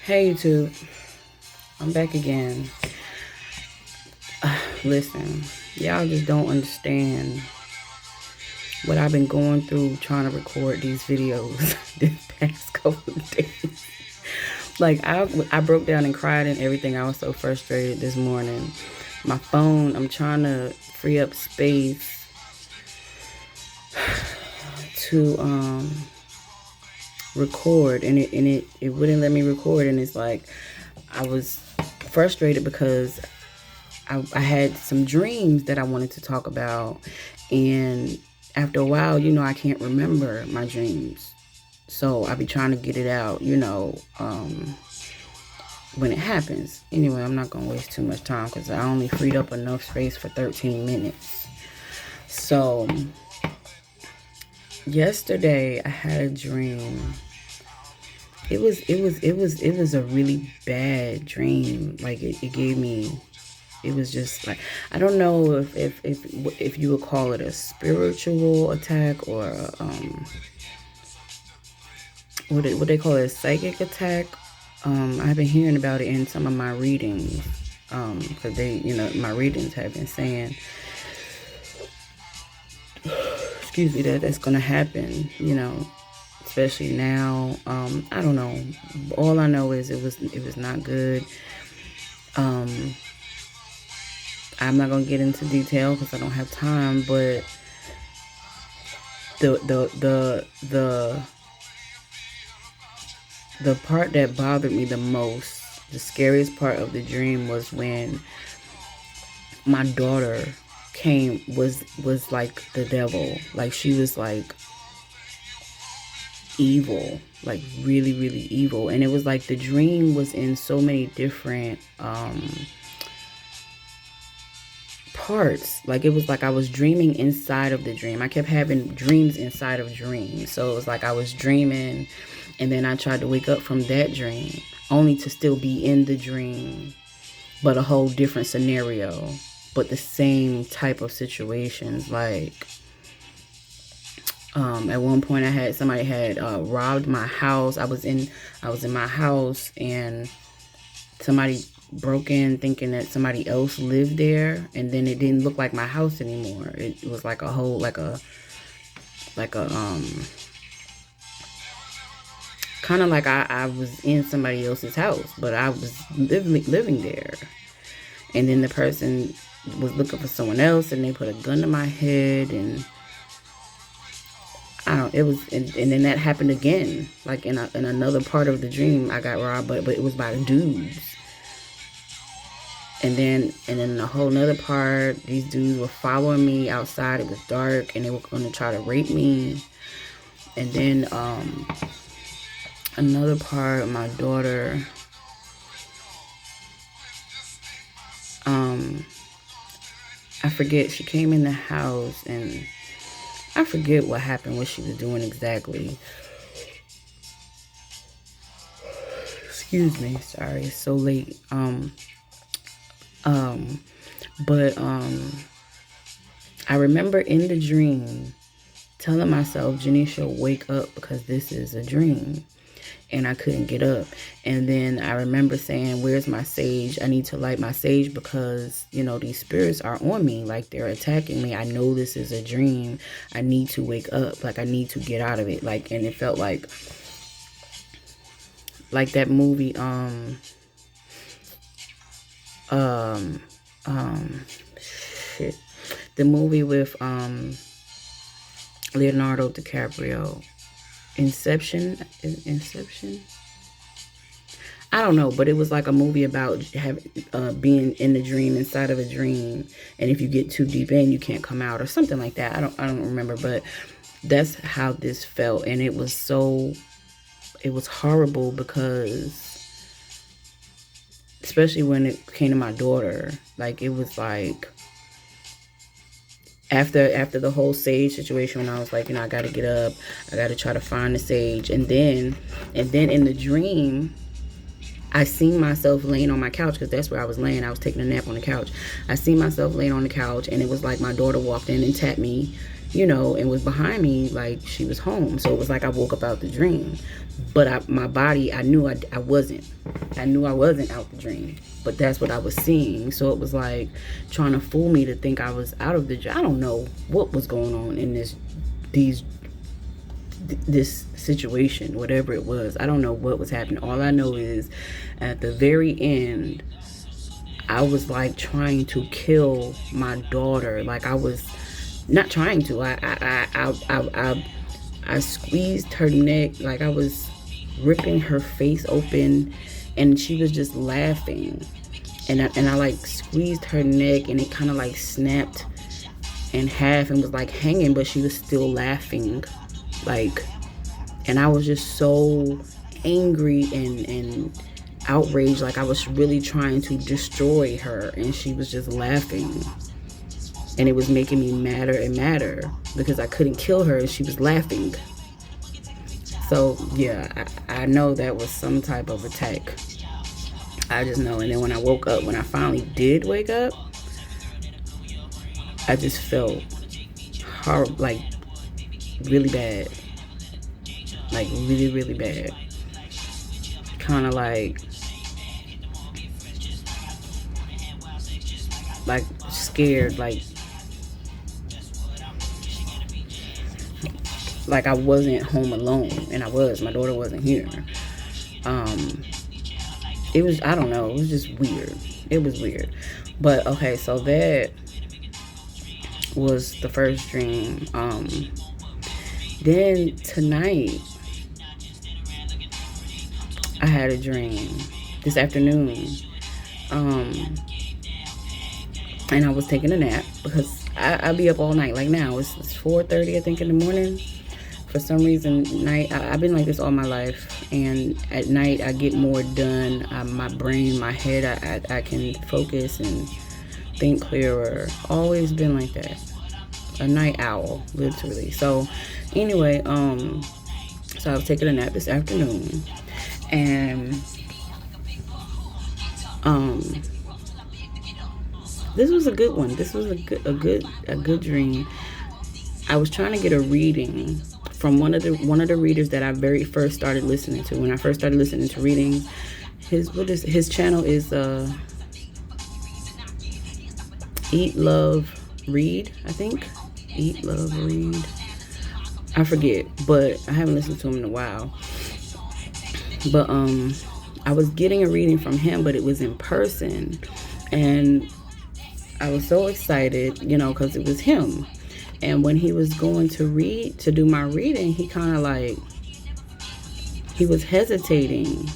Hey YouTube, I'm back again. Listen, y'all just don't understand what I've been going through trying to record these videos this past couple of days. Like, I broke down and cried and everything. I was so frustrated this morning. My phone, I'm trying to free up space to record, and it wouldn't let me record. And it's like I was frustrated because I had some dreams that I wanted to talk about, and after a while, I can't remember my dreams. So I be trying to get it out, when it happens. Anyway, I'm not going to waste too much time because I only freed up enough space for 13 minutes. So yesterday I had a dream. It was a really bad dream. Like it gave me, it was just like, I don't know if you would call it a spiritual attack or what they call it, a psychic attack. I've been hearing about it in some of my readings, because my readings have been saying, excuse me, that's gonna happen, especially now. I don't know. All I know is it was not good. I'm not gonna get into detail because I don't have time, but the part that bothered me the most, the scariest part of the dream, was when my daughter was like the devil. Like, she was like evil, like really, really evil. And it was like the dream was in so many different parts. Like, it was like I was dreaming inside of the dream. I kept having dreams inside of dreams. So it was like I was dreaming, and then I tried to wake up from that dream only to still be in the dream, but a whole different scenario, but the same type of situations. Like, at one point somebody had robbed my house. I was in my house, and somebody broke in thinking that somebody else lived there, and then it didn't look like my house anymore. It was like a whole, like a kind of like I was in somebody else's house, but I was living there. And then the person was looking for someone else, and they put a gun to my head, and it was, and then that happened again. Like in another part of the dream, I got robbed, but it was by dudes. And then the whole nother part, these dudes were following me outside. It was dark, and they were going to try to rape me. And then another part, my daughter, I forget, she came in the house, and I forget what happened, what she was doing exactly. Excuse me, sorry, it's so late. But I remember in the dream telling myself, Janisha, wake up, because this is a dream. And I couldn't get up. And then I remember saying, where's my sage? I need to light my sage because, these spirits are on me. Like, they're attacking me. I know this is a dream. I need to wake up. Like, I need to get out of it. Like, and it felt like that movie, the movie with Leonardo DiCaprio, Inception. I don't know, but it was like a movie about being in the dream, inside of a dream, and if you get too deep in, you can't come out, or something like that. I don't remember, but that's how this felt. And it was horrible, because especially when it came to my daughter, like, it was like after the whole sage situation, when I was like, I got to get up, I got to try to find the sage. And then in the dream, I seen myself laying on my couch, because that's where I was laying. I was taking a nap on the couch. I seen myself laying on the couch, and it was like my daughter walked in and tapped me, and was behind me like she was home. So it was like I woke up out the dream. But my body, I knew I wasn't. I knew I wasn't out the dream. But that's what I was seeing. So it was like trying to fool me to think I was out of the dream. I don't know what was going on in this situation, whatever it was. I don't know what was happening. All I know is at the very end, I was like trying to kill my daughter. Like I was not trying to. I squeezed her neck like I was ripping her face open, and she was just laughing. And I like squeezed her neck, and it kind of like snapped in half and was like hanging, but she was still laughing. Like, and I was just so angry and outraged. Like I was really trying to destroy her, and she was just laughing. And it was making me madder and madder because I couldn't kill her and she was laughing. So yeah, I know that was some type of attack. I just know. And then when I woke up, when I finally did wake up, I just felt horrible, like really bad. Like really, really bad. Kind of like scared, like I wasn't home alone, and my daughter wasn't here. It was, I don't know, it was just weird. It was weird. But okay, so that was the first dream. Then tonight I had a dream this afternoon. And I was taking a nap because I be up all night. Like now, it's 4:30, I think, in the morning. For some reason, I've been like this all my life. And at night, I get more done. My brain, my head, I can focus and think clearer. Always been like that. A night owl, literally. So anyway, so I was taking a nap this afternoon. And this was a good one. This was a good dream. I was trying to get a reading from one of the readers that I very first started listening to. When I first started listening to readings, his channel is Eat Love Read, I think. Eat Love Read. I forget, but I haven't listened to him in a while. But I was getting a reading from him, but it was in person, and I was so excited, because it was him. And when he was going to do my reading, he kind of like, he was hesitating.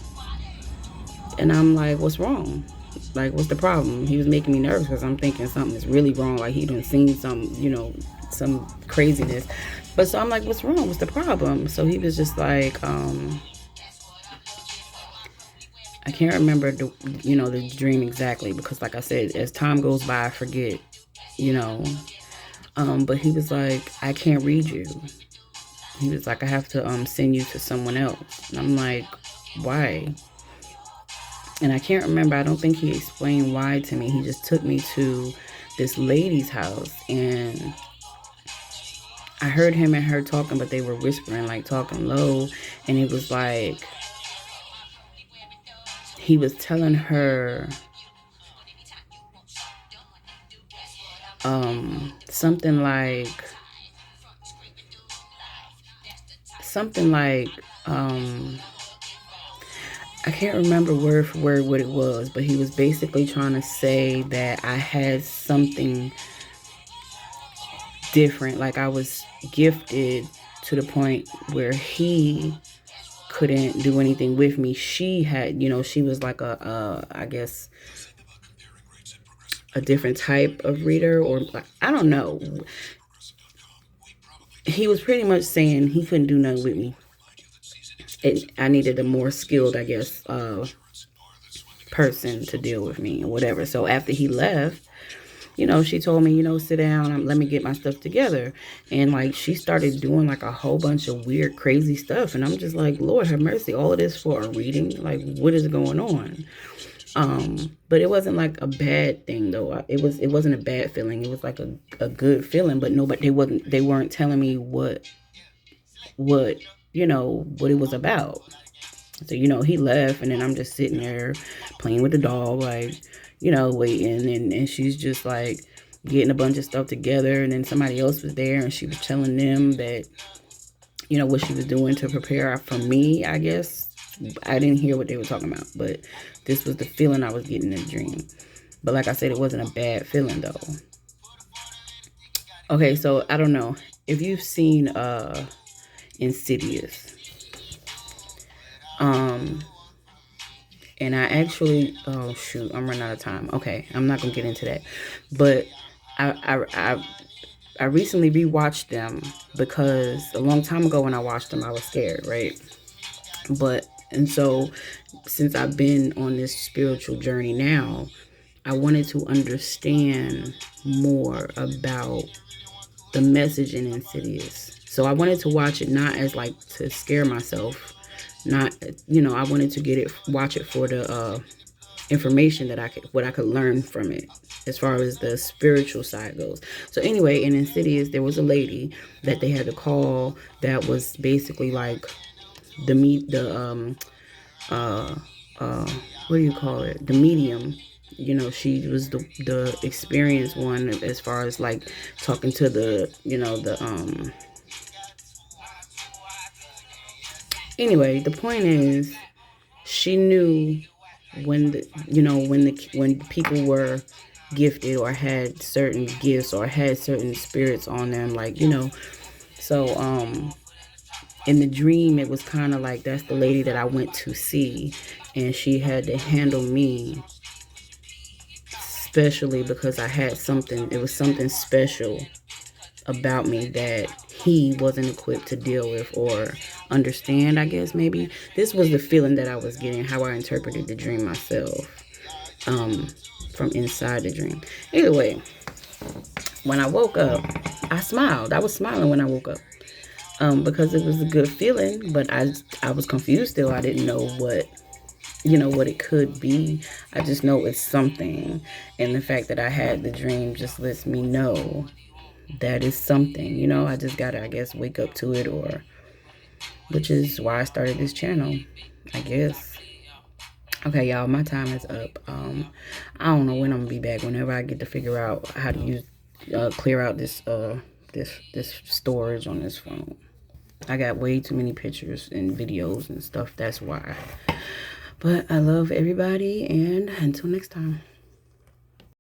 And I'm like, what's wrong? Like, what's the problem? He was making me nervous because I'm thinking something is really wrong. Like, he done seen some craziness. But so I'm like, what's wrong? What's the problem? So he was just like, I can't remember the dream exactly because, like I said, as time goes by, I forget, But he was like, I can't read you. He was like, I have to send you to someone else. And I'm like, why? And I can't remember. I don't think he explained why to me. He just took me to this lady's house, and I heard him and her talking, but they were whispering, like talking low. And it was like, he was telling her something like I can't remember word for word what it was, but he was basically trying to say that I had something different. Like I was gifted to the point where he couldn't do anything with me. She had, she was like I guess a different type of reader, or I don't know. He was pretty much saying he couldn't do nothing with me. I needed a more skilled, I guess, person to deal with me and whatever. So after he left, she told me, sit down, let me get my stuff together. And like, she started doing like a whole bunch of weird, crazy stuff. And I'm just like, Lord have mercy, all of this for a reading? Like, what is going on? But it wasn't like a bad thing though. It wasn't a bad feeling. It was like a good feeling, but nobody, they weren't telling me what what it was about. So he left, and then I'm just sitting there playing with the dog, like waiting, and she's just like getting a bunch of stuff together, and then somebody else was there, and she was telling them that what she was doing to prepare for me, I guess. I didn't hear what they were talking about, but this was the feeling I was getting in the dream. But like I said, it wasn't a bad feeling though. Okay, so I don't know if you've seen Insidious. And I actually, oh shoot, I'm running out of time. Okay, I'm not gonna get into that. But I recently rewatched them because a long time ago when I watched them, I was scared, right? And so since I've been on this spiritual journey now, I wanted to understand more about the message in Insidious. So I wanted to watch it not as like to scare myself, not I wanted to watch it for the information that what I could learn from it as far as the spiritual side goes. So anyway, in Insidious, there was a lady that they had to call that was basically like what do you call it? The medium. She was the experienced one as far as like talking to anyway, the point is she knew when people were gifted or had certain gifts or had certain spirits on them, like so in the dream it was kind of like that's the lady that I went to see, and she had to handle me especially because it was something special about me that he wasn't equipped to deal with or understand, I guess. Maybe this was the feeling that I was getting, how I interpreted the dream myself, from inside the dream. Anyway, when I woke up, I smiled. I was smiling when I woke up, because it was a good feeling, but I was confused still. I didn't know what it could be. I just know it's something, and the fact that I had the dream just lets me know that is something. I just gotta, I guess, wake up to it, or which is why I started this channel, I guess. Okay, y'all, my time is up. I don't know when I'm gonna be back. Whenever I get to figure out how to clear out this storage on this phone. I got way too many pictures and videos and stuff. That's why. But I love everybody, and until next time.